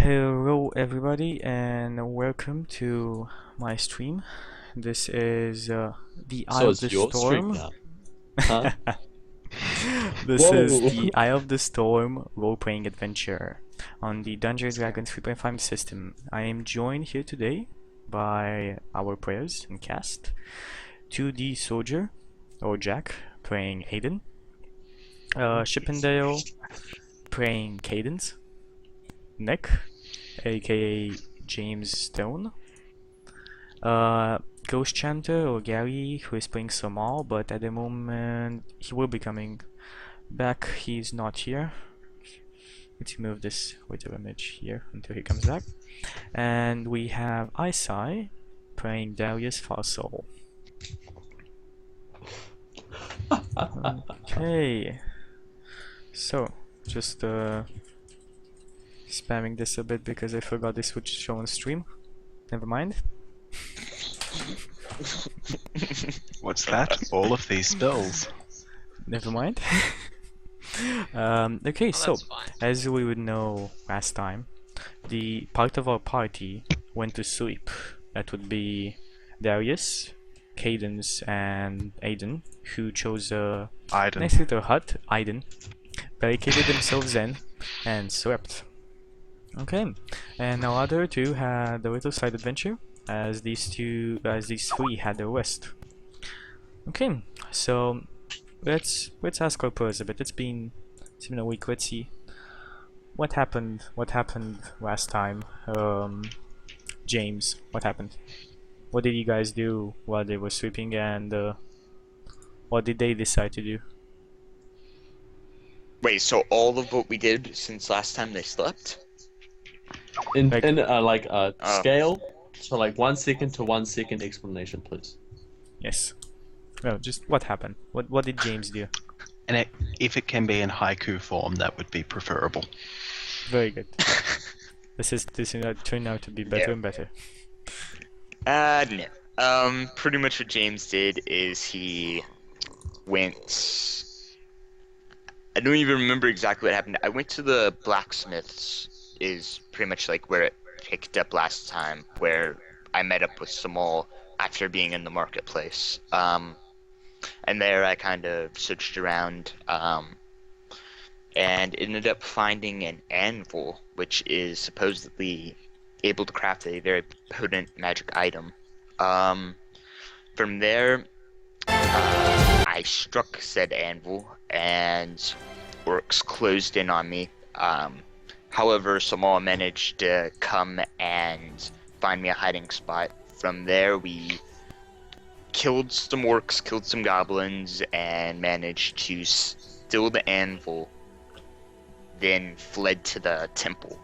Hello everybody and welcome to my stream. This is the Eye So of the it's your stream Storm. now, huh? This is Whoa! the Eye of the Storm role-playing adventure on the Dungeons & Dragons 3.5 system. I am joined here today by our players and cast. 2D Soldier, or Jack, playing Aiden. Chippendale, playing Cadence. Nick, aka James Stone. Ghost Chanter or Gary, who is playing Samal, but at the moment he will be coming back. He's not here. Let's move this weighted image here until he comes back. And we have Isai playing Darius Farsoul. Okay, so just spamming this a bit because I forgot this would show on stream. Never mind. What's that? All of these spells. Never mind. Okay, so as we would know last time, the part of our party went to sleep. That would be Darius, Cadence, and Aiden, who chose a Iden. nice little hut. Aiden barricaded themselves in and slept. Okay, and our other two had a little side adventure, as these three had their rest. Okay, so let's ask our players a bit. It's been a week. Let's see what happened. What happened last time? James, what happened? What did you guys do while they were sleeping, and what did they decide to do? Wait, so all of what we did since last time they slept? In Like- scale, so like 1 second to 1 second explanation, please. Yes. No, just what happened. What did James do? And if it can be in haiku form, that would be preferable. Very good. This turned out to be better Yeah. and better. No. Pretty much what James did is he went. I don't even remember exactly what happened. I went to the blacksmith's, is pretty much like where it picked up last time, where I met up with Samal after being in the marketplace. And there I kind of searched around, and ended up finding an anvil, which is supposedly able to craft a very potent magic item. From there, I struck said anvil, and orcs closed in on me. However, Samal managed to come and find me a hiding spot. From there, we killed some orcs, killed some goblins, and managed to steal the anvil, then fled to the temple.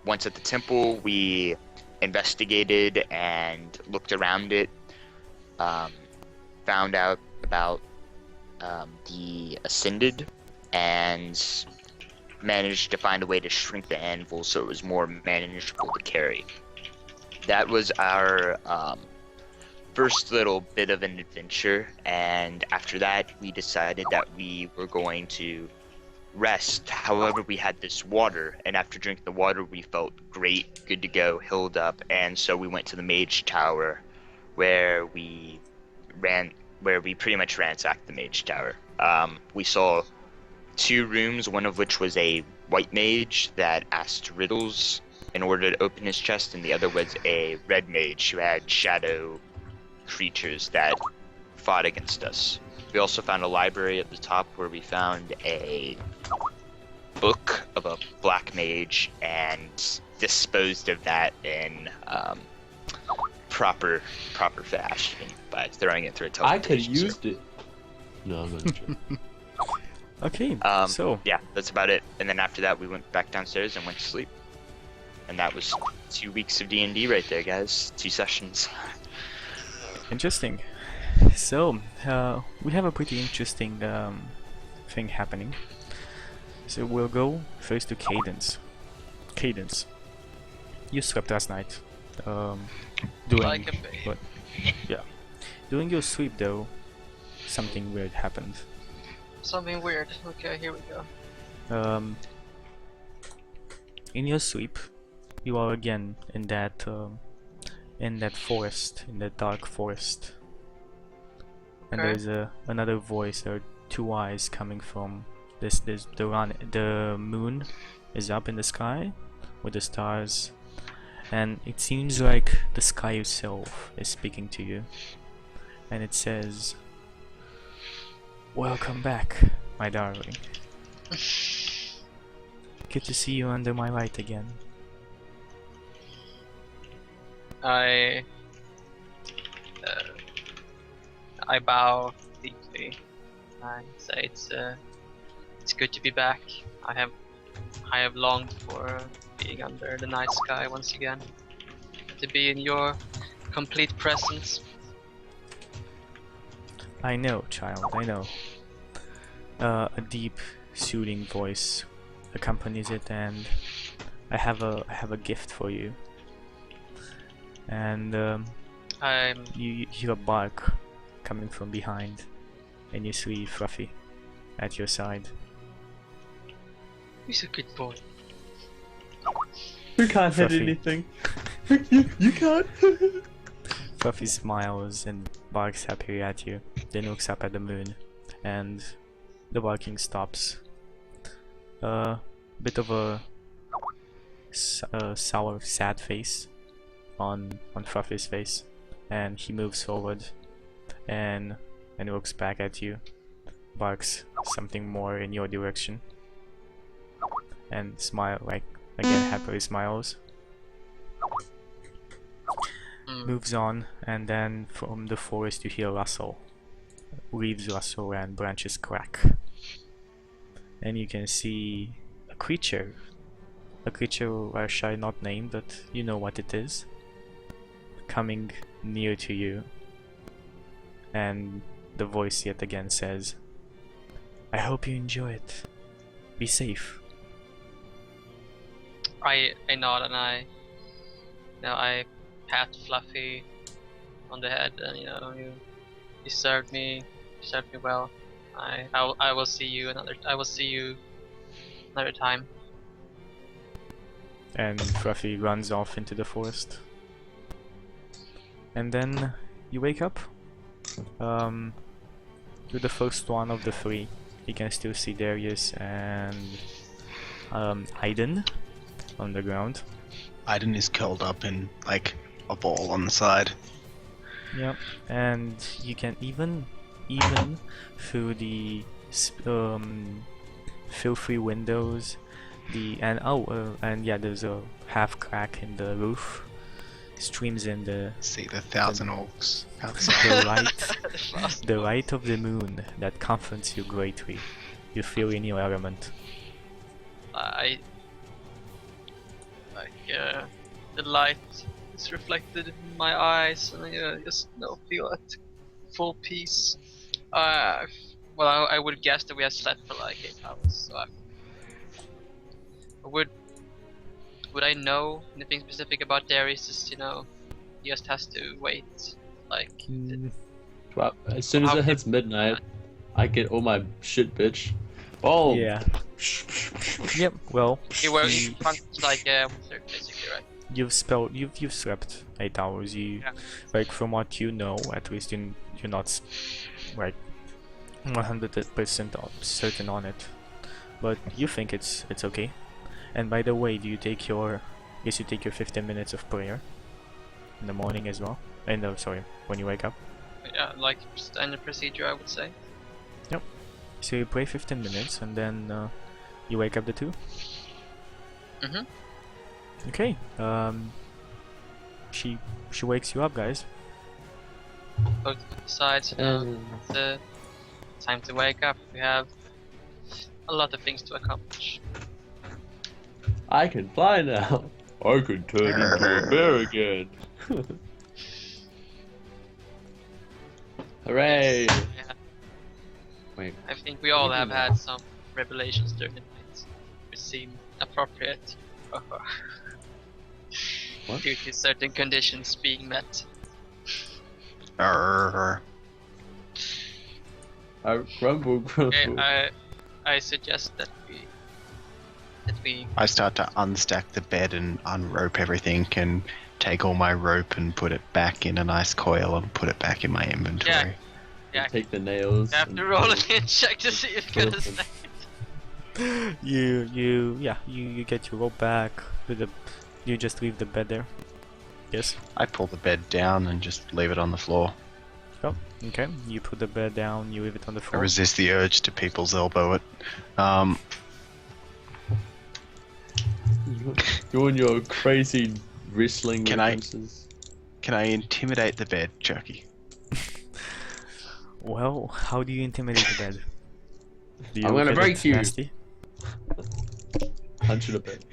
Once at the temple, we investigated and looked around it, found out about the Ascended, and managed to find a way to shrink the anvil so it was more manageable to carry. That was our first little bit of an adventure, and after that we decided that we were going to rest. However, we had this water, and after drinking the water we felt great, good to go, healed up, and so we went to the mage tower where we pretty much ransacked the mage tower. We saw 2 rooms, one of which was a white mage that asked riddles in order to open his chest, and the other was a red mage who had shadow creatures that fought against us. We also found a library at the top where we found a book of a black mage and disposed of that in proper fashion by throwing it through a I could teleportation use circle. it. No, I'm not joking. Okay, so Yeah, that's about it. And then after that, we went back downstairs and went to sleep. And that was 2 weeks of D&D right there, guys. 2 sessions. interesting. So we have a pretty interesting thing happening. So we'll go first to Cadence. Cadence, you slept last night. Doing Like a baby. what? Yeah, during your sleep though, something weird happened. Something weird. Okay, here we go. In your sleep, you are again in that forest, in that dark forest. And Okay. there's another voice. There are two eyes coming from the moon is up in the sky with the stars, and it seems like the sky itself is speaking to you, and it says, "Welcome back, my darling. Good to see you under my light again." I bow deeply. I say it's good to be back. I have longed for being under the night sky once again. To be in your complete presence. I know, child, I know. A deep, soothing voice accompanies it, and I have a gift for you. And I'm you hear a bark coming from behind, and you see Fluffy at your side. he's a good boy. You can't hit Fluffy. anything. You can't. Fluffy smiles and barks happily at you, then looks up at the moon, and the barking stops. Bit of a sour, sad face on Fluffy's face, and he moves forward and looks back at you, barks something more in your direction, and smile, like again happily smiles. Moves on, and then from the forest you hear rustle. Leaves rustle and branches crack. And you can see a creature I shall not name, but you know what it is, coming near to you. And the voice yet again says, "I hope you enjoy it. Be safe." I nod and I pat Fluffy on the head, and you served me well. I will see you another time. And Fluffy runs off into the forest. And then you wake up. You're the first one of the three. You can still see Darius and Aiden on the ground. Aiden is curled up in like a ball on the side. Yep. And you can even through the filthy windows, and yeah, there's a half crack in the roof. Streams in the See the thousand orcs outside. the light of the moon that comforts you greatly. You feel in your element. The light is reflected in my eyes, and I just feel at full peace. Well, I would guess that we have slept for like 8 hours, so would I know anything specific about Darius? Just he just has to wait. Like, Well, as soon as it hits midnight, I get all my shit, bitch. Oh. Yeah. Yep. Well, he functions like a wizard, basically, right? you've slept 8 hours. Like, from what you know, at least you're not like 100% certain on it, but you think it's okay. And by the way, you take your 15 minutes of prayer in the morning as well. And sorry, when you wake up. Yeah, like standard procedure, I would say. So you pray 15 minutes, and then you wake up the two. Mhm. Okay. She wakes you up, guys. Both sides. It's time to wake up. We have a lot of things to accomplish. I can fly now. I can turn into a bear again. Hooray! Yeah. Wait. I think we all have had some revelations during the night, which seem appropriate. What? Due to certain conditions being met. Arr. Grumble. Okay, I suggest that we Did we? I start to unstack the bed and unrope everything and take all my rope and put it back in a nice coil and put it back in my inventory. Yeah. Take the nails. You have and- to roll it and check to see if you're gonna Awesome. snake. You get your rope back with the. You just leave the bed there. Yes. I pull the bed down and just leave it on the floor. Oh, okay. You put the bed down. You leave it on the I floor. resist the urge to people's elbow it. You and your crazy wrestling Can I- references. Can I intimidate the bed, Chucky? Well, how do you intimidate the bed? Do you I'm gonna look at break it you. nasty? Punch it a bit.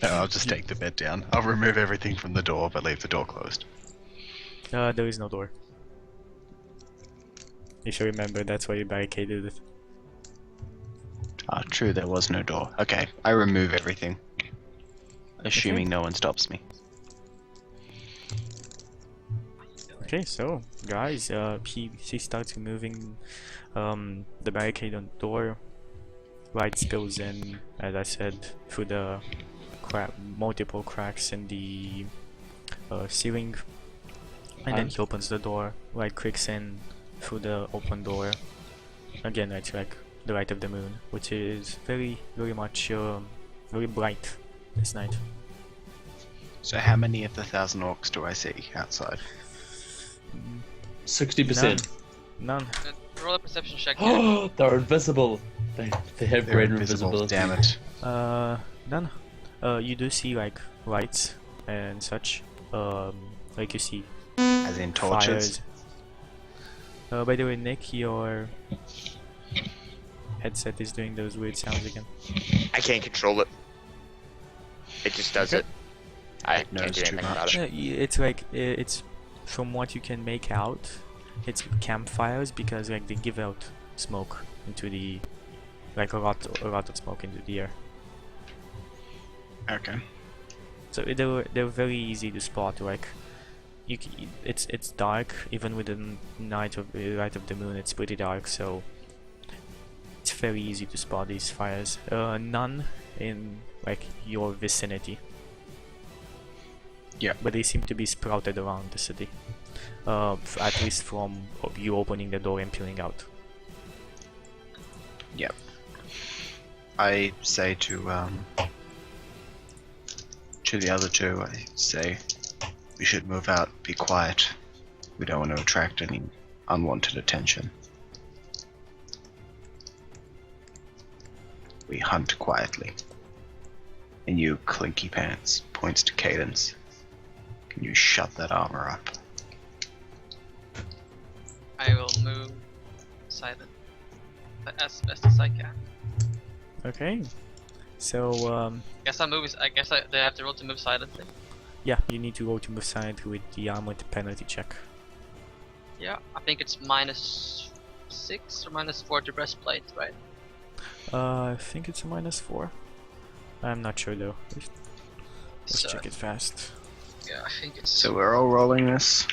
No, I'll just take the bed down. I'll remove everything from the door, but leave the door closed. There is no door. If you remember, that's why you barricaded it. Ah, true, there was no door. Okay, I remove everything. Assuming no one stops me. Okay, so guys, he starts removing the barricade on the door. Lights goes in, as I said, through the multiple cracks in the ceiling, and then he opens the door. Light creaks in through the open door. Again, it's like the light of the moon, which is very much very bright this night. So how many of the 1,000 orcs do I see outside? 60%. None. Roll a perception check. Oh, they're invisible. They have They're greater invisible, invisibility. damn it. None. You do see like lights and such. Like you see As in torches. fires. By the way, Nick, your headset is doing those weird sounds again. I can't control it. It just does it. I It knows can't do too anything about much. it. Yeah, it's like it's from what you can make out, it's campfires because like they give out smoke into the like a lot of smoke into the air. Okay. So they're very easy to spot. Like it's dark even with the light of the moon. It's pretty dark, so it's very easy to spot these fires. None in like your vicinity. Yeah. But they seem to be sprouted around the city. At least from you opening the door and peeling out. Yep. I say to the other two, I say we should move out, be quiet. We don't want to attract any unwanted attention. We hunt quietly. And you, Clinky Pants, points to Cadence. Can you shut that armor up? I will move silent as best as I can. Okay. So Guess they have to roll to move silently. yeah, you need to go to move silently with the armored penalty check. Yeah, I think it's -6 or -4 to breastplate, right? I think it's a -4. I'm not sure though. Let's So, check it fast. yeah, I think it's. So we're all rolling this?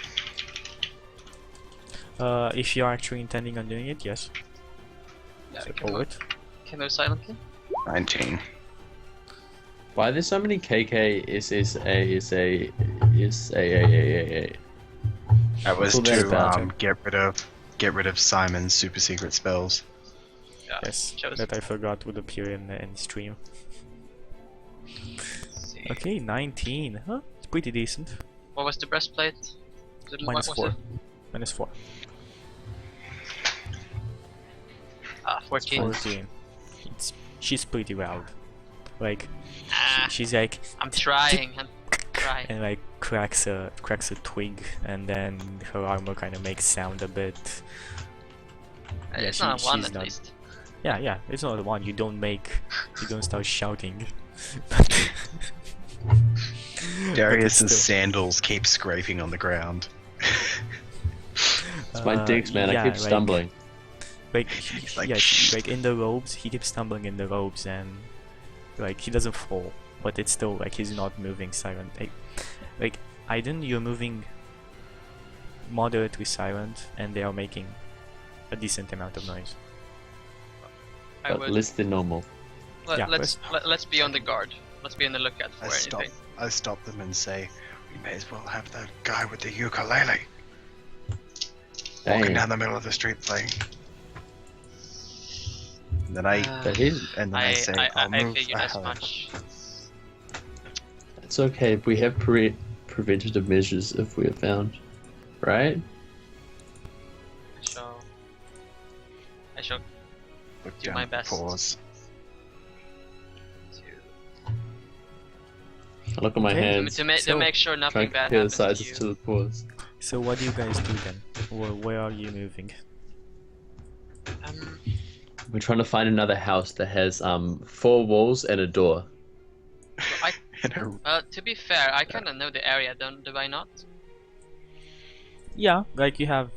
If you're actually intending on doing it, yes. Yeah, So we can roll move, it. can move silently. 19. Why are there so many KK That was Well, that's to bad. get rid of Simon's super secret spells. Yeah, Yes, chose that it. I forgot would appear in stream. Let's see. Okay, 19. Huh? It's pretty decent. What was the breastplate? Was it, what was -4. it? -4. Ah, 14. 14. She's pretty loud. Like Ah, she's like I'm trying. I'm trying. and like cracks a twig, and then her armor kind of makes sound a bit. yeah, It's not a one she's at not- least. Yeah, it's not the one you don't start shouting. Darius's still. sandals keep scraping on the ground. It's my dicks, man. I yeah, keep stumbling. Like, Like, yeah, shh. like in the robes, he keeps stumbling in the robes, and like he doesn't fall, but it's still like he's not moving silent. Like Aiden, you're moving moderately silent, and they are making a decent amount of noise. I But would. less than normal. Yeah, let's be on the guard. Let's be on the lookout for anything. I stop them and say, we may as well have the guy with the ukulele walking Dang. down the middle of the street playing. And then I say, I'll move figured as ahead. much. It's okay if we have preventative measures if we are found, right? I shall Look do down my at the best. paws. to I look at my Okay. hands, to So, make sure try nothing and bad compare the happens to sizes you. to the paws. So what do you guys do then? Where are you moving? We're trying to find another house that has 4 walls and a door. To be fair, I kind of know the area, do I not? Yeah, like you have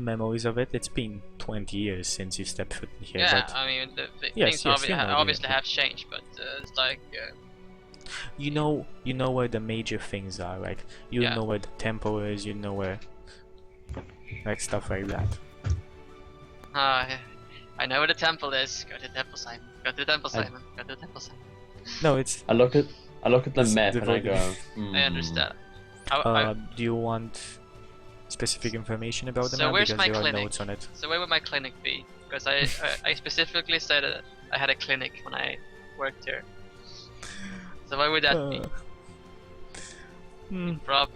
memories of it. It's been 20 years since you stepped foot in here. Yeah, But I mean the Yes, things yes, you know, obviously yeah. have changed, but it's like you know where the major things are. Like you Yeah. know where the temple is. You know where, like stuff like that. I know where the temple is. Go to the temple, Simon. Go to the temple, Simon. Go to the temple, Simon. No, it's. I look at the It's map and I go, divided. I understand. I- Do you want specific information about the So map where's because my there are clinic? notes on it? So where would my clinic be? Because I specifically said I had a clinic when I worked here. So where would that be? Hmm. Improv.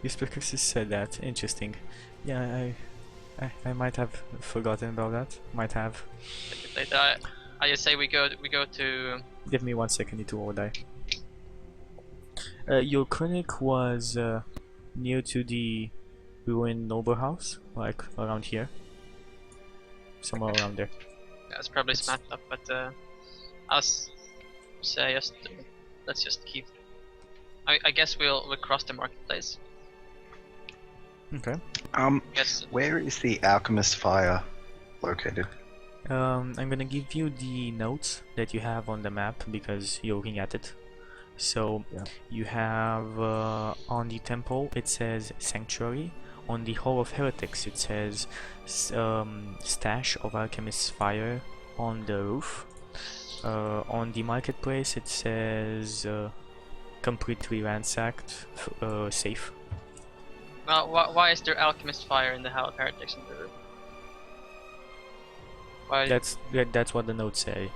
You specifically said that. Interesting. Yeah, I might have forgotten about that. Might have. Later, I just say we go to. Give me 1 second. Need to roll die. Your clinic was near to the ruined noble house, like around here, somewhere around there. Yeah, it's probably smacked up, but say let's just keep. I guess we'll cross the marketplace. Okay. Guess Where is the alchemist fire located? I'm gonna give you the notes that you have on the map because you're looking at it. So Yeah. you have on the temple it says sanctuary. On the Hall of Heretics it says stash of alchemist's fire on the roof. On the marketplace it says completely ransacked, safe. why is there alchemist fire in the Hall of Heretics in the roof? Why? That's what the notes say.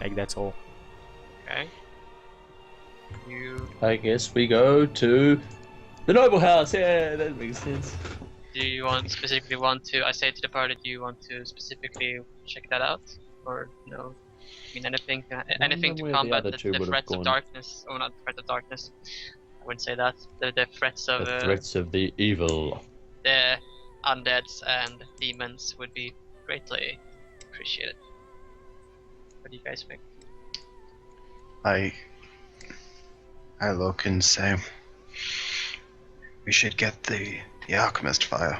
Like that's all. Okay. I guess we go to the noble house. Yeah, that makes sense. Do you specifically want to? I say to the party, do you want to specifically check that out, or no? I mean, anything to where the combat other two the would have threats of gone. darkness. Oh, not the threat of darkness. I wouldn't say that. The threats of The threats of the evil. the undeads and demons would be greatly appreciated. What do you guys think? I look and say, we should get the alchemist fire.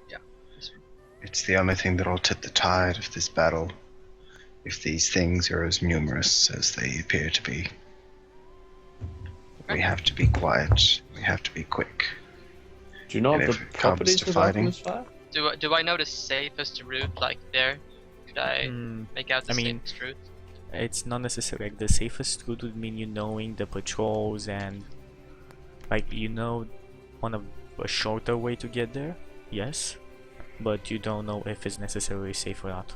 Yeah. This one. It's the only thing that'll tip the tide of this battle. If these things are as numerous as they appear to be, we have to be quiet. We have to be quick. Do you know And of if the it comes properties to of fighting- alchemist fire? Do I know the safest route like there? Could I make out the I mean, safest route? it's not necessarily like the safest route would mean you knowing the patrols and like you know on a shorter way to get there, yes, but you don't know if it's necessarily safe or not.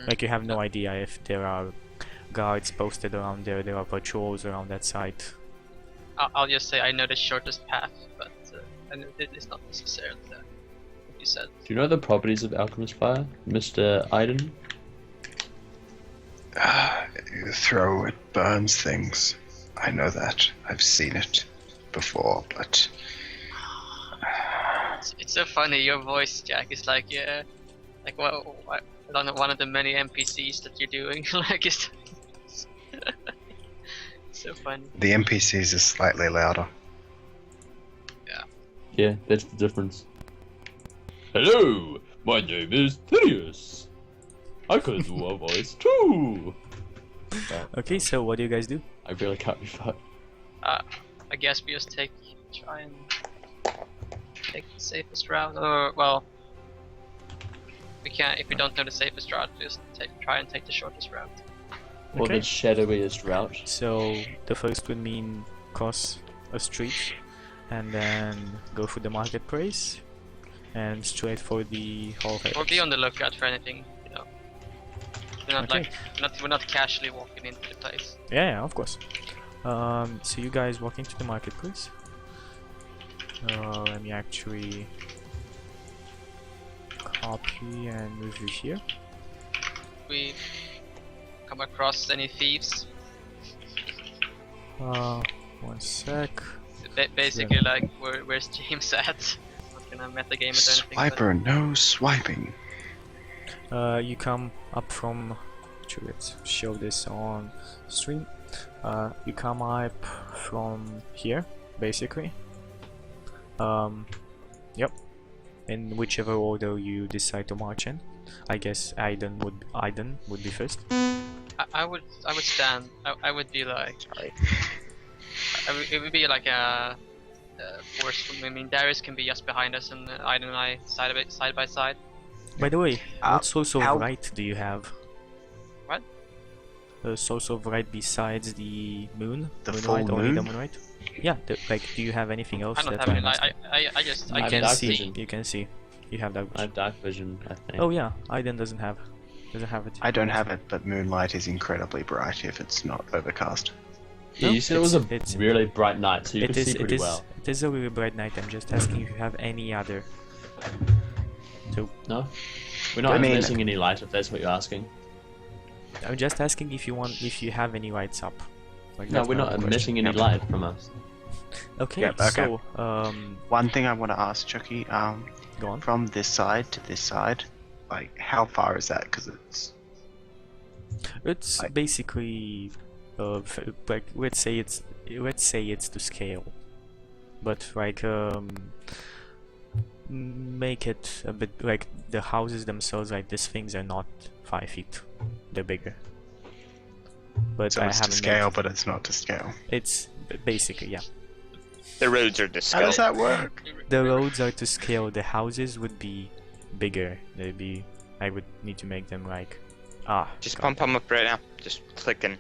Like you have no idea if there are guards posted around there, there are patrols around that site. I'll just say I know the shortest path, but and it's not necessarily that. Like you said. Do you know the properties of alchemist fire, Mr. Iden? You throw it burns things. I know that. I've seen it before, but It's so funny. Your voice, Jack, is like one of the many NPCs that you're doing. Like it's so funny. the NPCs are slightly louder. Yeah, that's the difference. Hello, my name is Thaddeus. I can do a voice too. Okay, so what do you guys do? I really can't be fucked. I guess we just try and take the safest route, or well, We can't. If we don't know the safest route, just try and take the shortest route. Or Okay. the shadowiest route. So the first would mean cross a street and then go through the marketplace and straight for the Hall of Or be Heroes. on the lookout for anything. You know, we're not Okay. we're not casually walking into the place. Yeah, of course. So you guys walk into the marketplace. Let me actually copy and move you here. We come across any thieves. One sec. Basically, like, where's James at? Not gonna metagame it or anything. but- Swiper, no swiping. You come up from. Let's show this on stream. You come up from here, basically. Yep. In whichever order you decide to march in. I guess Aiden would be first. I would stand. I would be like. Sorry. It would be like a force. I mean, Darius can be just behind us, and Aiden and I side by side. By the way, Uh, what source of how- light do you have? What? A source of light besides the moon? The Moonlight, full only the moon? moonlight? Yeah, like, do you have anything else I don't that have any. I'm asking? I just You I have can dark see. vision. You can see. You have that. I have dark vision, I think. Oh yeah, Aiden doesn't have it. I don't have it, but moonlight is incredibly bright if it's not overcast. Yeah, No, you said it was a it's- really bright night, so you It can see is. pretty well. It is a really bright night. I'm just asking if you have any other. No? We're not I mean- missing any light, if that's what you're asking. I'm just asking if you have any lights up. Like, No, that's we're my not only emitting any Yep. light from us. question. Okay, Yep, okay. so One thing I want to ask, Chucky, go on. from this side to this side, like, how far is that? Because it's It's I- basically, like let's say it's to scale, but like make it a bit like the houses themselves. Like these things are not 5 feet; they're bigger. But so I it's to haven't scale, made, but it's not to scale. it's basically, yeah. The roads are to How scale. does that work? The roads are to scale. The houses would be bigger. They'd be. I would need to make them like. Just God. pump them up right now. Just click and.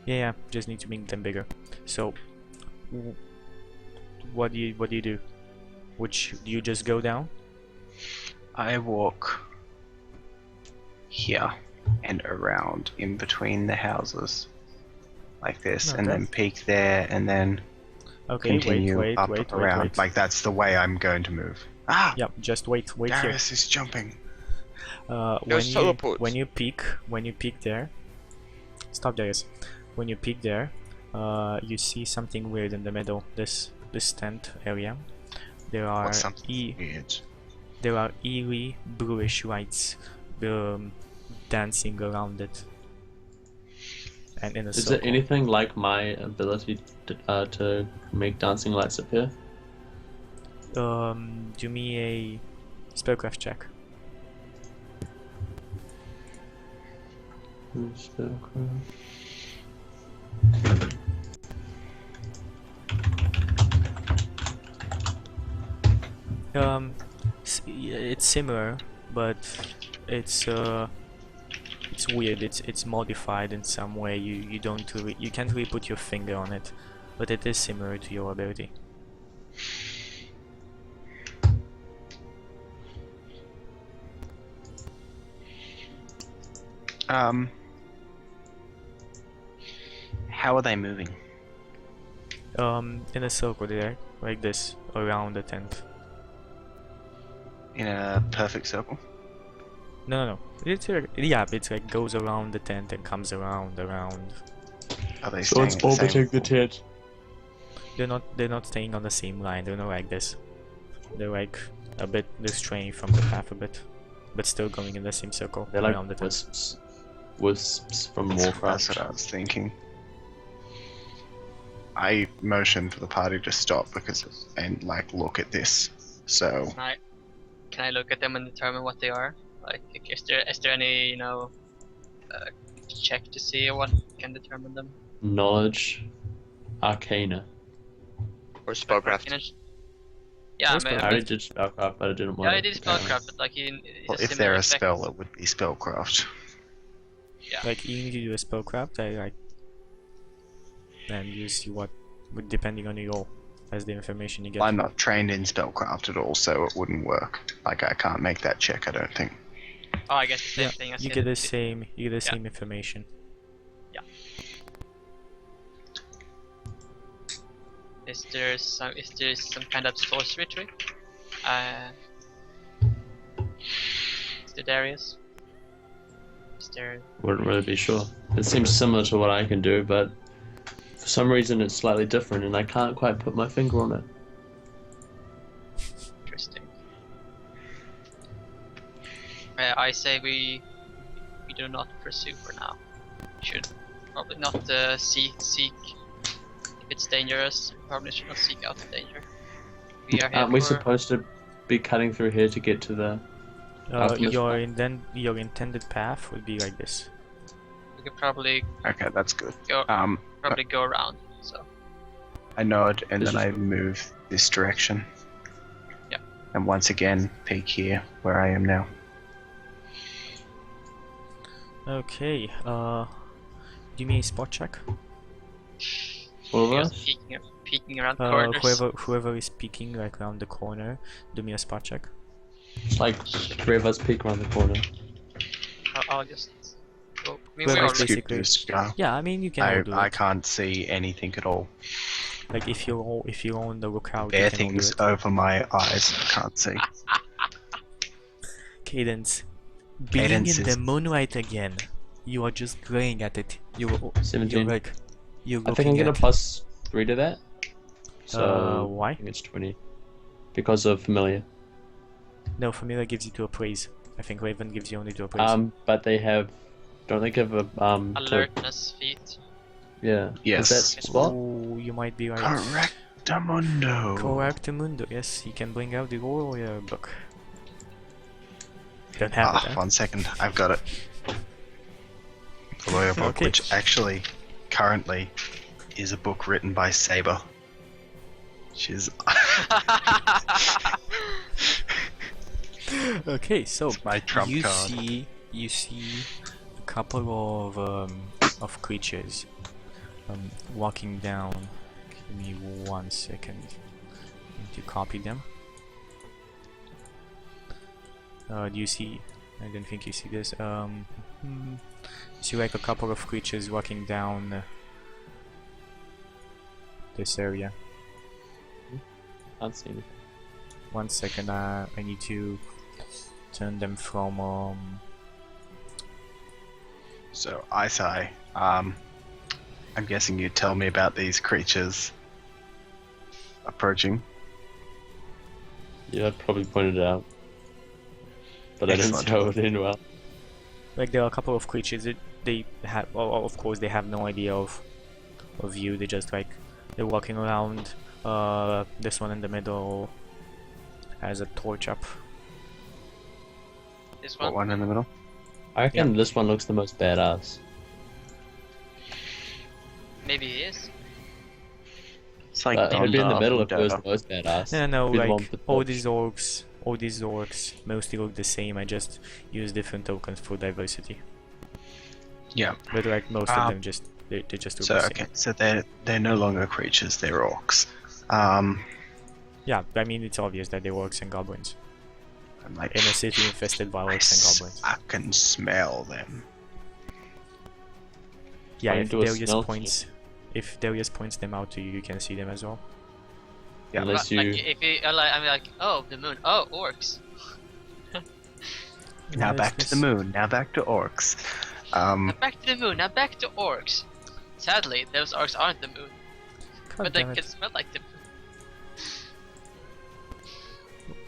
Yeah, just need to make them bigger. So, what do you do? Which do you just go down? I walk here and around in between the houses, like this, and Okay. then peek there, and then Okay, continue wait, up wait, around. wait. Like that's the way I'm going to move. Ah, Yep, just wait here. Darius is jumping. Those teleports. When you peek there, stop, Darius. When you peek there, you see something weird in the middle. This tent area. There are What's something weird? there are eerie bluish lights dancing around it. And in a Is circle. it anything like my ability to make dancing lights appear? Do me a spellcraft check. It's similar, but it's weird. It's modified in some way. You can't really put your finger on it, but it is similar to your ability. How are they moving? In a circle there, like this, around the tent. In a perfect circle? No. It's like goes around the tent and comes around. Are they So staying it's at the same orbiting the level? tent. They're not staying on the same line. They're not like this. They're like they're straying from the path a bit, but still going in the same circle They're around the like tent. wisps from That's Warcraft. what I was thinking. I motion for the party to stop and like look at this. So Can I look at them and determine what they are? Like, is there any check to see what can determine them? Knowledge, Arcana. Or spellcraft. Yeah, Where's I mean, Spellcraft? I already did spellcraft, but I didn't want yeah, to. I did spellcraft, but like it's Well, a if similar they're a effect. spell, it would be spellcraft. Like you need to do a spellcraft, and you see what, depending on your role, as the information you get. I'm not trained in spellcraft at all, so it wouldn't work. Like I can't make that check. I don't think. Oh, I guess the same Yeah, thing as you in- get the same. You get the Yeah. same information. Is there some kind of sorcery trick? Is there Darius? Is there? Wouldn't really be sure. It seems similar to what I can do, but for some reason it's slightly different, and I can't quite put my finger on it. Interesting. I say we do not pursue for now. We should probably not seek. If it's dangerous, we probably should not seek out the danger. We are here Aren't we for- supposed to be cutting through here to get to the? Alchemist Your intended path would be like this. We could probably Okay, that's good. go Um, go around. So I nod and This then is- I move this direction. Yeah. And once again, peek here where I am now. Okay. Give me a spot check. All of just us? peeking around corners. Whoever is peeking like around the corner, do me a spot check. It's like 3 of us peek around the corner. I'll just go. I mean, Whoever we're is already, basically- This guy. Yeah, I mean you can all do I it. can't see anything at all. Like if you're on the lookout, Bare you can all do things it. over my eyes. I can't see. Cadence. Being Cadence in is- the moonlight again. You are just glaring at it. You're 17. like you're I think I'm looking gonna at. plus 3 to that. So Why? I think it's 20. Because of familiar. No, familiar gives you to appraise. I think Raven gives you only to appraise. But they have. Don't they give a to- alertness feat. yeah. Yes. Is that spot? Oh, you might be right. Correctamundo. Correctamundo. Yes, you can bring out the lawyer book. Don't have it. Huh? 1 second, I've got it. The lawyer book, Okay. which actually, currently, is a book written by Saber. She's Okay, so my trump you card. see a couple of creatures walking down. Give me 1 second. I need to copy them. Do you see? I don't think you see this. You see like a couple of creatures walking down this area. Can't see anything. 1 second. I need to turn them from So, Isai, I'm guessing you'd tell me about these creatures approaching. Yeah, I'd probably pointed it out. But I didn't Excellent. tell it in well. like there are a couple of creatures that they have. Well, of course, they have no idea of you. They just like they're walking around. This one in the middle has a torch up. This What one. one in the middle? I reckon this one looks the most badass. Maybe he is. It's like But it'd be in the Dondar middle from if it was Dota. the most badass. No, Be the one like with the all torch. these orcs mostly look the same. I just use different tokens for diversity. Yeah. But like most of them just they just look So the same. okay, so they're no longer creatures; they're orcs. Yeah, I mean it's obvious that they're orcs and goblins I'm like, in a city infested by orcs and goblins. I can smell them. Yeah, I if do a Darius smell points, if Darius points them out to you, you can see them as well. Yeah, Unless But, like, you. if you, I'm like, oh, the moon. Oh, orcs. Now Yes, back to the yes. moon. Now back to orcs. Now back to the moon. Now back to orcs. Sadly, those orcs aren't the moon, God but they damn can it. smell like the moon.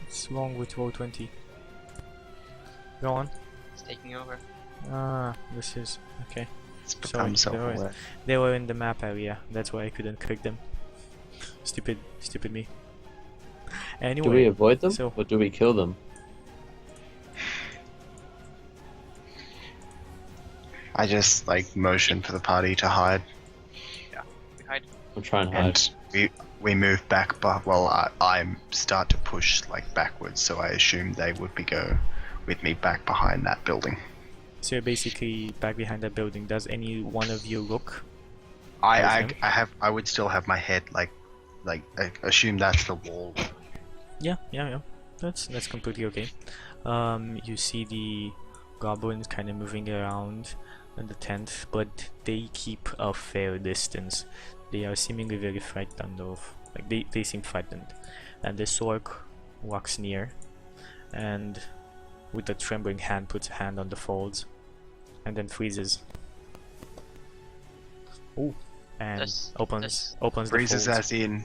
What's wrong with Roll20? Go on. It's taking over. Ah, this is okay. It's Sorry, become self-aware. They were in the map area. That's why I couldn't click them. Stupid me. Anyway, Do we avoid them so- or do we kill them? I just like motion for the party to hide, We hide. We'll try and hide. and we move back, but well, I start to push like backwards, so I assume they would be go with me back behind that building. So you're basically back behind that building. Does any one of you look? I them? I would still have my head like I assume that's the wall. Yeah. That's completely okay. You see the goblins kind of moving around in the tent, but they keep a fair distance. They are seemingly very frightened of, like they seem frightened. And this orc walks near, and with a trembling hand puts a hand on the folds, and then freezes. Ooh, and opens the Freezes folds. as in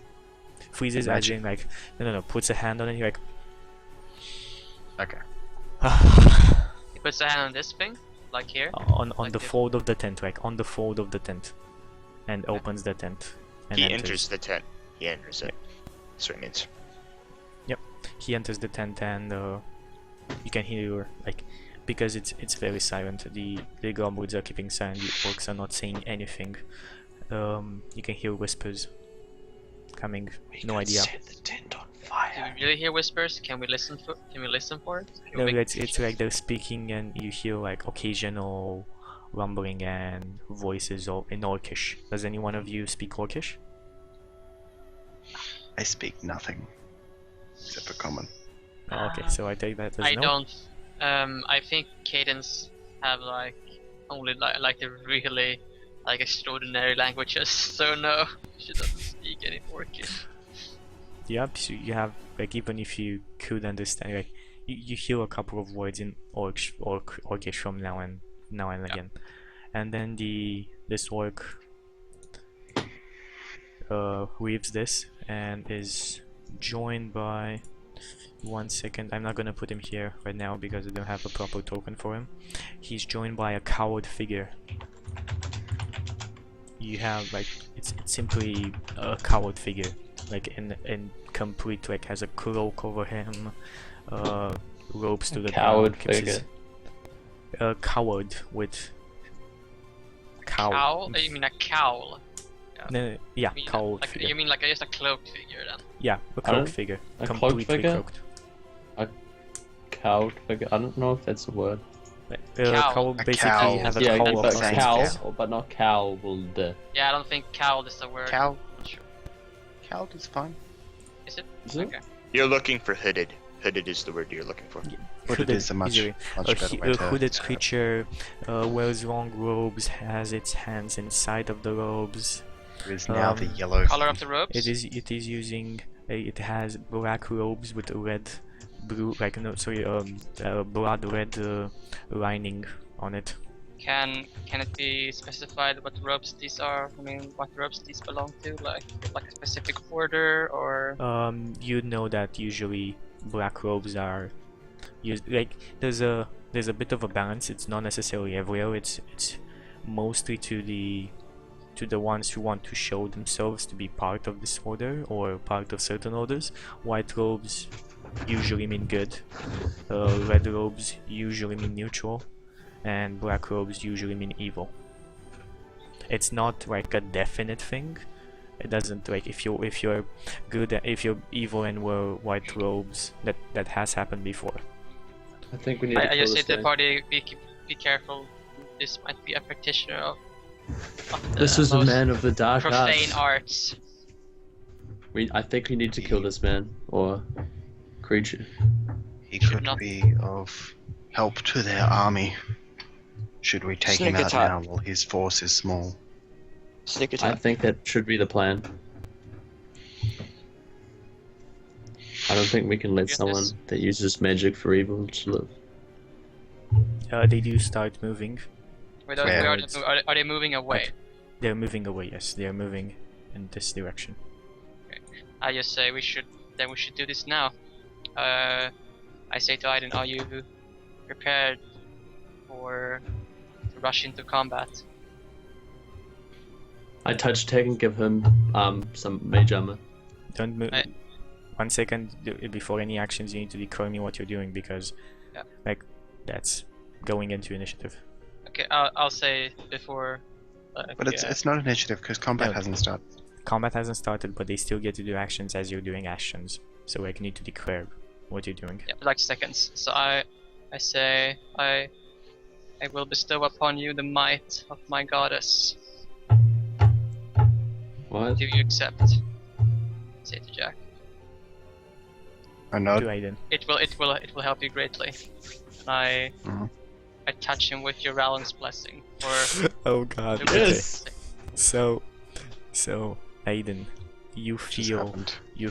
Freezes as in like no, puts a hand on it. You're like, okay. He puts a hand on this thing, like here. on Like the this. fold of the tent, like on the fold of the tent, and opens the tent. And He enters the tent. He enters it. That's what it means. He enters the tent, and you can hear, like, because it's very silent. The goblins are keeping silent. The orcs are not saying anything. You can hear whispers coming. No idea. Set the tent on Do fire. we really hear whispers? Can we listen for? Can we listen for it? Can No, we make- it's like they're speaking, and you hear like occasional rumbling and voices in Orcish. Does any one of you speak Orcish? I speak nothing except for common. Oh, okay, so I take that as I no. don't. I think Cadence have like only like the really like extraordinary languages. So no, she doesn't speak any Orcish. Yep, so you have, like, even if you could understand, like, you hear a couple of words in Orcish from now and again. And then this orc weaves this and is joined by, one second, I'm not gonna put him here right now because I don't have a proper token for him. He's joined by a coward figure. You have, like, it's simply a coward figure, like in complete, like, has a cloak over him, ropes to the Coward ground, keeps his- figure. a coward with cowl. Cowl? You mean a cowl? No, yeah, You mean cowled like, figure. you mean like just a cloaked figure then? Yeah, a I cloak don't- figure, a cloaked completely figure? cloaked. Cowed figure. I don't know if that's a word. Cowl. Cowl A basically cowl. have a Yeah, cowl but of same cowl, scale. but not cowled. Yeah, I don't think cowl is the word. Cow, Not sure. cow is fine. Is it? Is it? Okay. You're looking for hooded. Hooded is the word you're looking for. But it is a much easily. much A better way to. hooded creature wears long robes, has its hands inside of the robes. There is now the um, yellow. Color of the robes? It is using it has black robes with a red, blue, like, no, sorry, blood red lining on it. Can it be specified what robes these are? I mean, what robes these belong to? Like a specific order or? You know that usually black robes are used, like, there's a bit of a balance. It's not necessarily everywhere. It's mostly to the ones who want to show themselves to be part of this order or part of certain orders. White robes usually mean good. Red robes usually mean neutral, and black robes usually mean evil. It's not like a definite thing. It doesn't, like, if you're good, if you're evil and wear white robes, that has happened before. I think we need to I kill just say this to the thing. party, be careful. This might be a practitioner of the This is a most man of the dark profane arts. arts. I think we need to kill this man or creature. He should could not- be of help to their army. Should we take him Sneak out attack. now while his force is small? Sneak I attack. think that should be the plan. I don't think we can let Yes, someone yes. that uses magic for evil to live. They do start moving. Wait, Where are they moving away? They're moving away. Yes, they are moving in this direction. I just say we should do this now. I say to Aiden, are you prepared to rush into combat? I touch Tech and give him some mage armor. Don't move. I- 1 second before any actions. You need to declare me what you're doing because, Yeah. like, that's going into initiative. Okay, I'll say before. But it's not initiative because combat No. hasn't started. combat hasn't started, but they still get to do actions as you're doing actions. So like, you need to declare what you're doing. Yeah, like seconds. So I say I will bestow upon you the might of my goddess. What? Do you accept? Say to Jack. I nod. To Aiden. It will help you greatly. And Mhm. I touch him with your Ralung's blessing. Or Oh god. Yes! So Aiden, you Just feel happened. you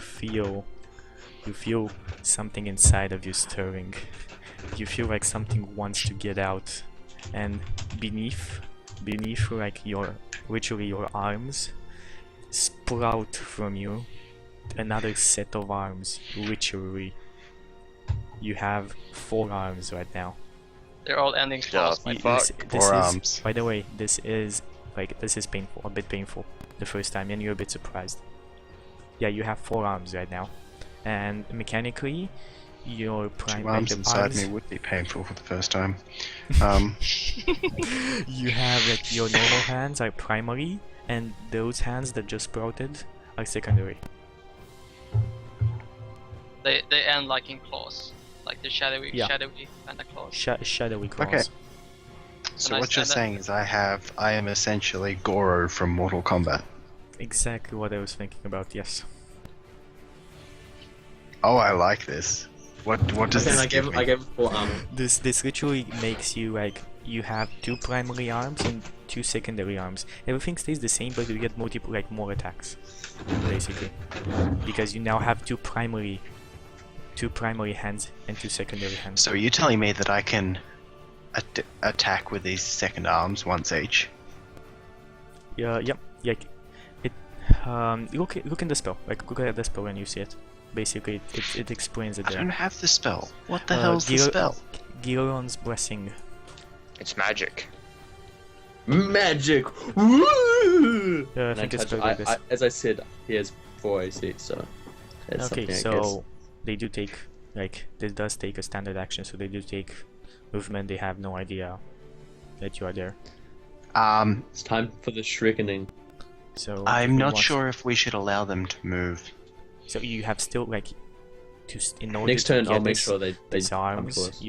feel something inside of you stirring. You feel like something wants to get out, and beneath like literally your arms sprout from you another set of arms. Literally, you have 4 arms right now. they're all ending claws. Yeah, My fuck. This Four is, arms. by the way, this is painful, a bit painful the first time, and you're a bit surprised. Yeah, you have 4 arms right now, and mechanically, your 2 arms inside arms, me would be painful for the first time. you have like your normal hands are primary, and those hands that just sprouted are secondary. They end like in claws, like the shadowy Yeah. kind of claws. Shadowy claws. Okay. So And I what you're stand saying is I am essentially Goro from Mortal Kombat. Exactly what I was thinking about. Yes. Oh, I like this. What does Okay, this I give gave me? him full armor. This literally makes you like you have 2 primary arms and 2 secondary arms. Everything stays the same, but you get more attacks, basically, because you now have 2 primary hands and 2 secondary hands. So are you telling me that I can attack with these second arms once each? Yeah, yep. Like it. Look in the spell. Like look at the spell when you see it. Basically, it explains it I there. don't have the spell. What the Uh, hell's the Gil- spell? Giron's blessing. It's magic. Magic! Woo! I And think it's touch- spelled like this. as I said, he has 4 AC, so that's Okay, something I guess. so they do take this does take a standard action, so they do take movement. They have no idea that you are there. It's time for the shriekening. So I'm we not want- sure if we should allow them to move. So you have still like in order Next to turn, get I'll make this, sure they these come arms, close.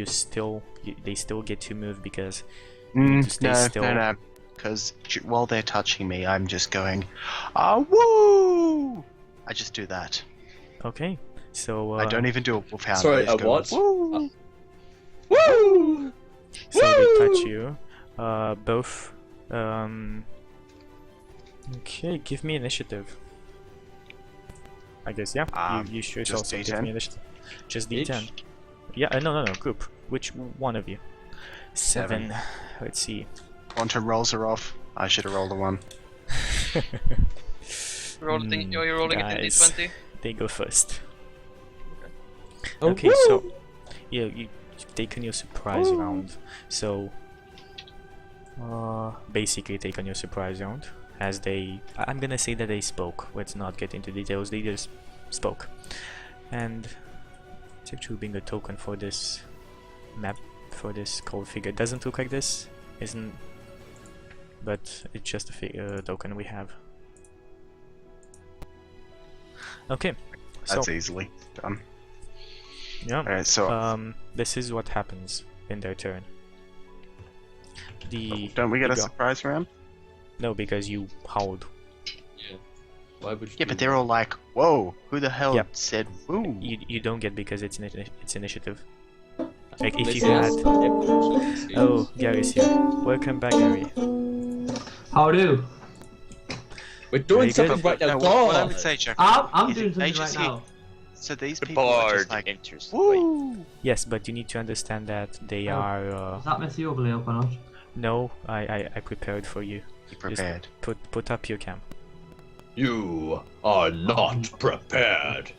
they still get to move because need to stay No, still. no. Because while they're touching me, I'm just going, woo! I just do that. Okay. So I don't even do a wolfhound. Sorry, I just a go, what? Woo! Woo! so they touch Woo! you. Both. Okay, give me initiative. I guess yeah. You should just also give D10? me initiative. Just Each? D10. Yeah. No. Group. Which one of you? 7. Seven. Let's see. Quantum rolls are off. I should have rolled a 1. You're rolling it in guys. D20. They go first. Oh, Okay, woo! so yeah, you've taken your surprise Woo! round. So basically taken your surprise round as I'm gonna say that they spoke. Let's not get into details. They just spoke, and it's actually being a token for this map, for this cold figure. It doesn't look like this, isn't? But it's just a token we have. Okay, so That's easily done. yeah. Alright, so This is what happens in their turn. don't we get the a go- surprise round? No, because you howled. Why would you Yeah, do but they're all like, whoa, who the hell Yep. said woo? You don't get because it's initiative. that? Like if This you is had. epic. Oh, Gary's here. Welcome back, Gary. How do? We're doing Very good. something right now. No, what I God! would say, Jack, I'm is doing if they something right just now. so these The people are just bard like, enters. woo! Yes, but you need to understand that they Oh. are. Does that mess you overlay up or not? No, I prepared for you. Be prepared. Put up your cam. You are not prepared.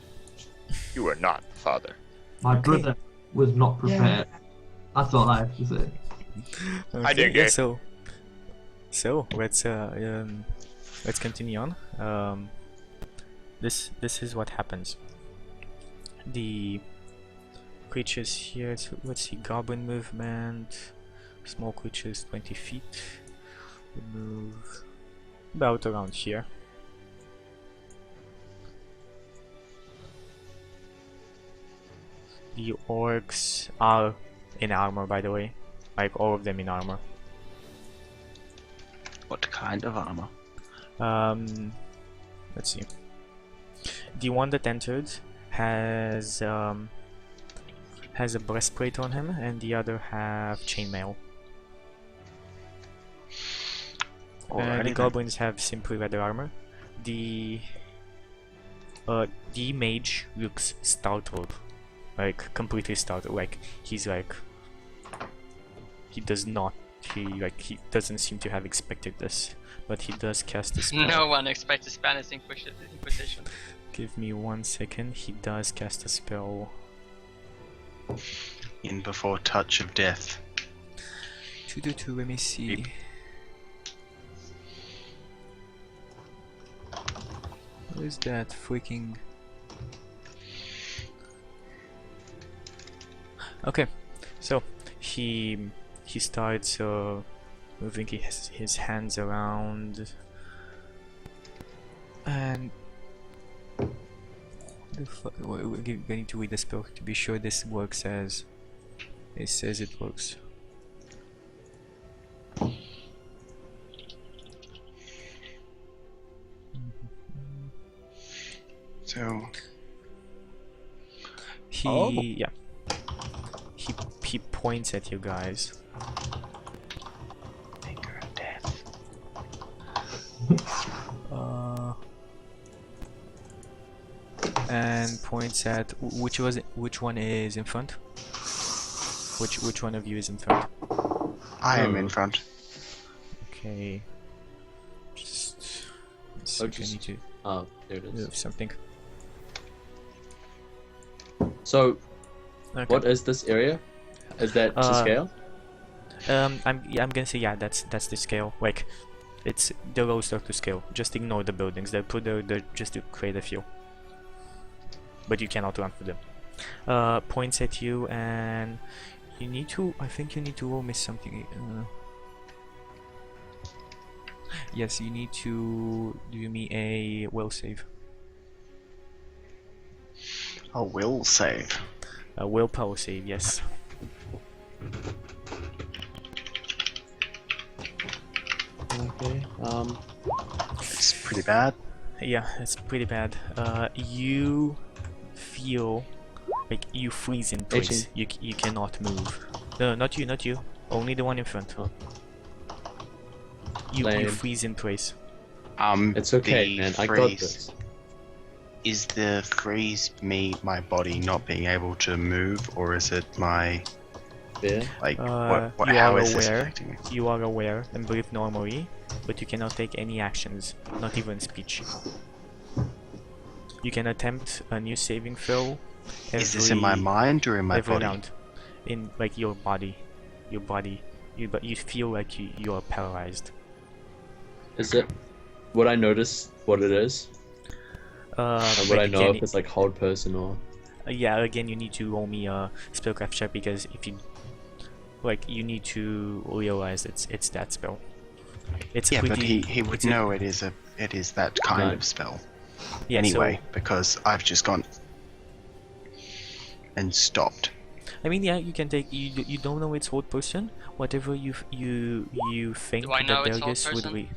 You are not, father. My Okay. brother was not prepared. That's all I have to say. I did yeah, good. so let's continue on. This is what happens. The creatures here. So let's see. Goblin movement. Small creatures 20 feet. We move about around here. The orcs are in armor, by the way. Like, all of them in armor. What kind of armor? Let's see. The one that entered has a breastplate on him, and the other have chainmail. Alrighty The then. goblins have simply leather armor. The mage looks startled, like completely startled. Like he doesn't seem to have expected this, but he does cast a spell. No one expects the Spanish Inquisition. Give me 1 second. He does cast a spell. In before touch of death. 2 let me see. What is that freaking... Okay, so he starts moving his hands around, and we're going to read the spell to be sure this works as it says it works. So He points at you guys. finger of death. And points at which one is in front? Which one of you is in front? I am in front. Okay. Just a Oh, second, I need to Oh, there it is. move something. So, Okay. what is this area? Is that to scale? I'm gonna say yeah. That's the scale. Like, it's the low start to scale. Just ignore the buildings. They put there just to create a few. But you cannot run for them. Points at you, and you need to. I think you need to roll me something. Yes, you need to do me a will save. A will save. A willpower save. Yes. Okay. It's pretty bad. Yeah, it's pretty bad. You feel like you freeze in place. 18. You cannot move. No, not you. Only the one in front. Oh. You Lame. freeze in place. It's okay, the man. I got freeze- this. Is the freeze my body not being able to move, or is it my Yeah. like You how are is this aware. affecting me? You are aware and breathe normally, but you cannot take any actions, not even speech. You can attempt a new saving throw. Is this in my every- mind or in my every body? round. In like your body. But you feel like you are paralyzed. Is it? Would I notice what it is? And would Like I know again, if it's like hold person or? yeah, again you need to roll me a spellcraft check, because if you you need to realize it's that spell. It's Yeah, pretty, but he would it's a- know it is that kind Right. of spell yeah, anyway, because I've just gone and stopped. I mean, yeah, you can take. You don't know it's hold person. Whatever you think Do I know that it's hold Delius would person?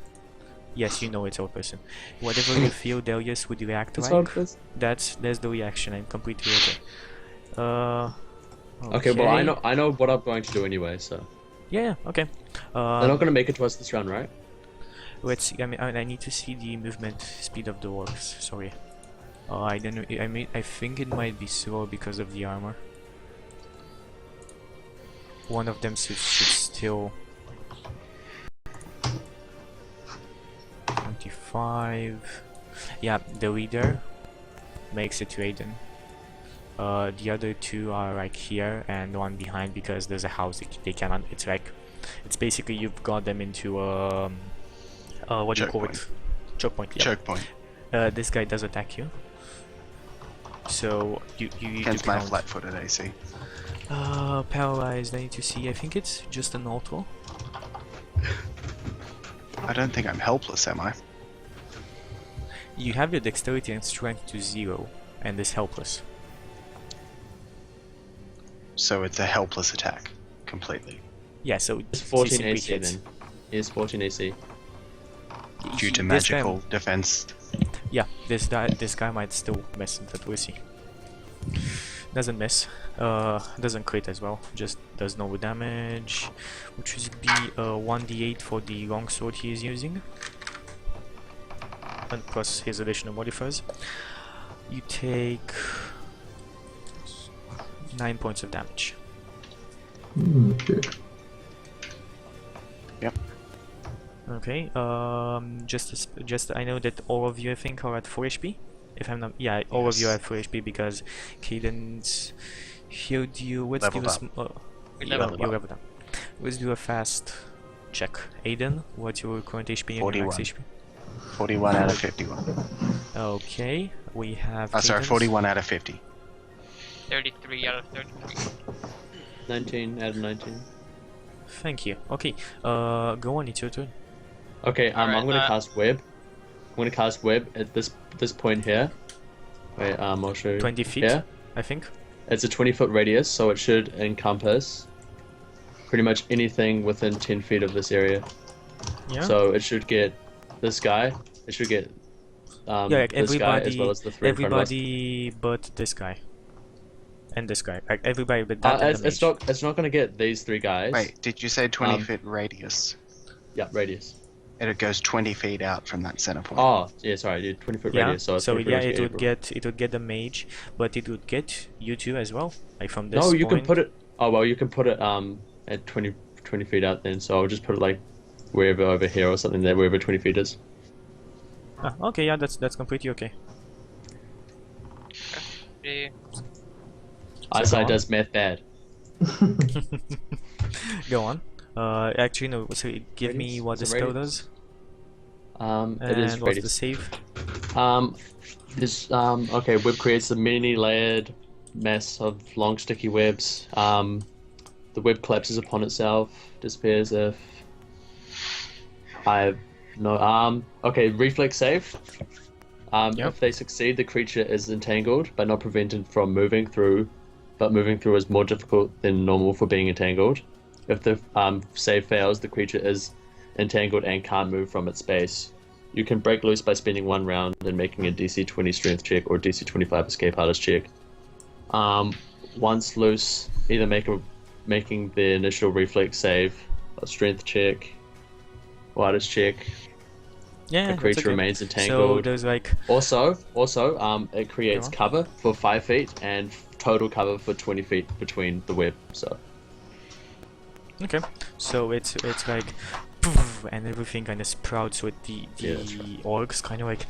Yes, you know it's hold person. Whatever you feel Delius would react It's like, hold person. that's the reaction. I'm completely okay. Okay, well I know what I'm going to do anyway, so Yeah, okay. they're not gonna make it to us this round, right? Let's see. I need to see the movement speed of the orcs. Sorry. I don't know. I think it might be slow because of the armor. One of them should still. 25. Yeah, the leader makes it to Aiden. The other two are like here, and the one behind, because there's a house they cannot. It's basically you've got them into what do you call it? Choke point. Yeah. Choke point. This guy does attack you. So you Against my flat-footed AC. paralyzed. I need to see. I think it's just an auto. I don't think I'm helpless, am I? You have your dexterity and strength to 0, and is helpless. So it's a helpless attack, completely. Yeah, so It's he 14 simply AC hits. then. It's 14 AC. Due to This guy- magical defense. Yeah, this guy might still miss, but we'll see. Doesn't miss. Doesn't crit as well. Just does no damage, which is be 1d8 for the longsword he is using, and plus his additional modifiers. You take 9 points of damage. Okay. Okay. Just I know that all of you I think are at 4 HP. If I'm not, yeah, all of you are at 4 HP because Cadence healed you. Let's do Leveled a up. We yeah, leveled you up. leveled up. Let's do a fast check. Aiden, what's your current HP and your max 41. HP? 41 out of 51. Okay, we have. Sorry, Cadence. 41 out of 50. 33 out of 33. 19 out of 19. Thank you. Okay, go on. It's your turn. Okay, I'm Alright, gonna cast web. I'm gonna cast web at this point here. Wait, I'll show you. 20 feet, Yeah, I think. it's a 20-foot radius, so it should encompass pretty much anything within 10 feet of this area. Yeah. So it should get this guy. It should get yeah, like this guy as everybody, well as the three in front of us. everybody but this guy. And this guy. Like everybody but that. and the It's mage. not gonna get these three guys. Wait, did you say 20 Um, feet radius? Yeah, radius. And it goes 20 feet out from that center point. Oh, yeah, sorry, dude. 20-foot Yeah. radius. So, it's So pretty yeah, much it would April. get the mage, but it would get you two as well. Like from this. No, you can point. put it. Oh well, you can put it at 20 feet out then. So I'll just put it like wherever over here or something there, wherever 20 feet is. Ah, okay, yeah, that's completely okay. Pretty- Eyesight on. does math bad. Go on. Actually no. So give me Radius? what the Is it spell radius? does. It is And what's the radius. save? Okay, web creates a many layered mess of long sticky webs. The web collapses upon itself, disappears if I have no okay, reflex save. Yep. If they succeed, the creature is entangled but not prevented from moving through, but moving through is more difficult than normal for being entangled. If the save fails, the creature is entangled and can't move from its space. You can break loose by spending 1 round and making a DC 20 strength check or DC 25 escape artist check. Once loose, either making the initial reflex save, a strength check, or artist check. Yeah, The that's creature okay. remains So entangled. there's like Also, it creates Go on. cover for 5 feet and total cover for 20 feet between the web. So okay. So it's like poof, and everything kind of sprouts with the Yeah, that's orcs kind of like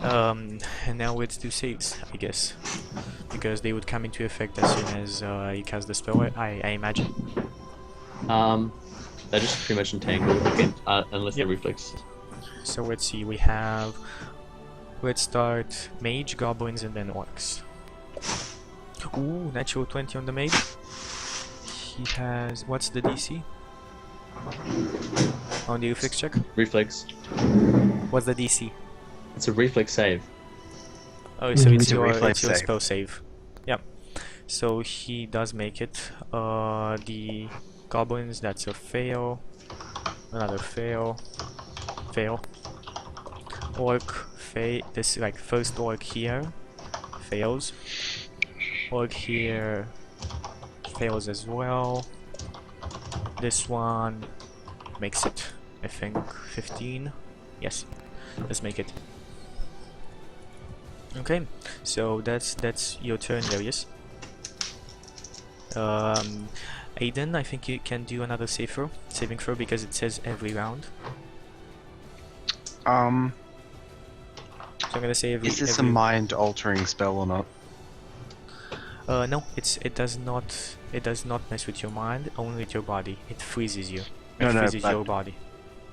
and now let's do saves, I guess, because they would come into effect as soon as you cast the spell. I imagine. they're just pretty much entangled again, unless Yep. they're reflex. So let's see. We have. Let's start mage, goblins, and then orcs. Ooh, natural 20 on the mage. He has. What's the DC? On the reflex check? Reflex. What's the DC? It's a reflex save. Oh, so It's a reflex it's your save. spell save. Yep. So he does make it. The goblins, that's a fail. Another fail. Fail. Orc, this like first orc here fails. Orc here fails as well. This one makes it, I think, 15. Yes, let's make it. Okay, so that's your turn, Darius. Aiden, I think you can do another saving throw because it says every round. So I'm gonna say every. Is this a every... mind-altering spell or not? No, it does not mess with your mind, only with your body. It freezes you. It No, freezes but your body.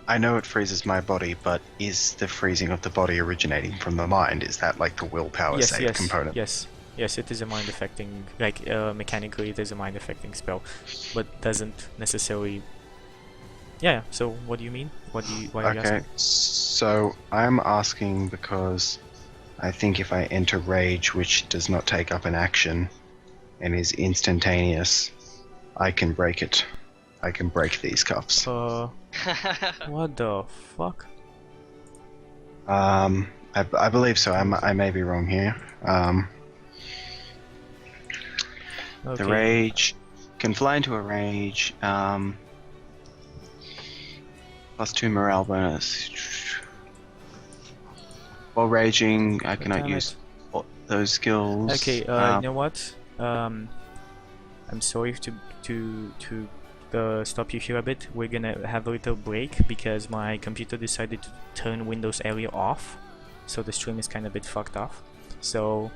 I know it freezes my body, but is the freezing of the body originating from the mind? Is that like the willpower Yes, save yes, component? yes, yes. It is a mind affecting, like mechanically, it is a mind affecting spell, but doesn't necessarily. Yeah. So what do you mean? Why are you Okay, asking? so I'm asking because I think if I enter rage, which does not take up an action, and is instantaneous, I can break it. I can break these cuffs. What the fuck? I believe so. I may be wrong here. Okay. The rage can fly into a rage. +2 morale bonus. While raging, I cannot Damn use those skills. Okay, you know what? I'm sorry to stop you here a bit. We're gonna have a little break because my computer decided to turn Windows earlier off, so the stream is kind of a bit fucked off. So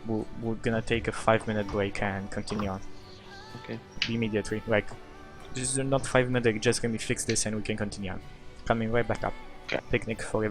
we're gonna take a 5-minute break and continue on. Okay. Immediately, like, this is not 5 minutes. Just let me fix this and we can continue on. Coming right back up. Okay. Picnic for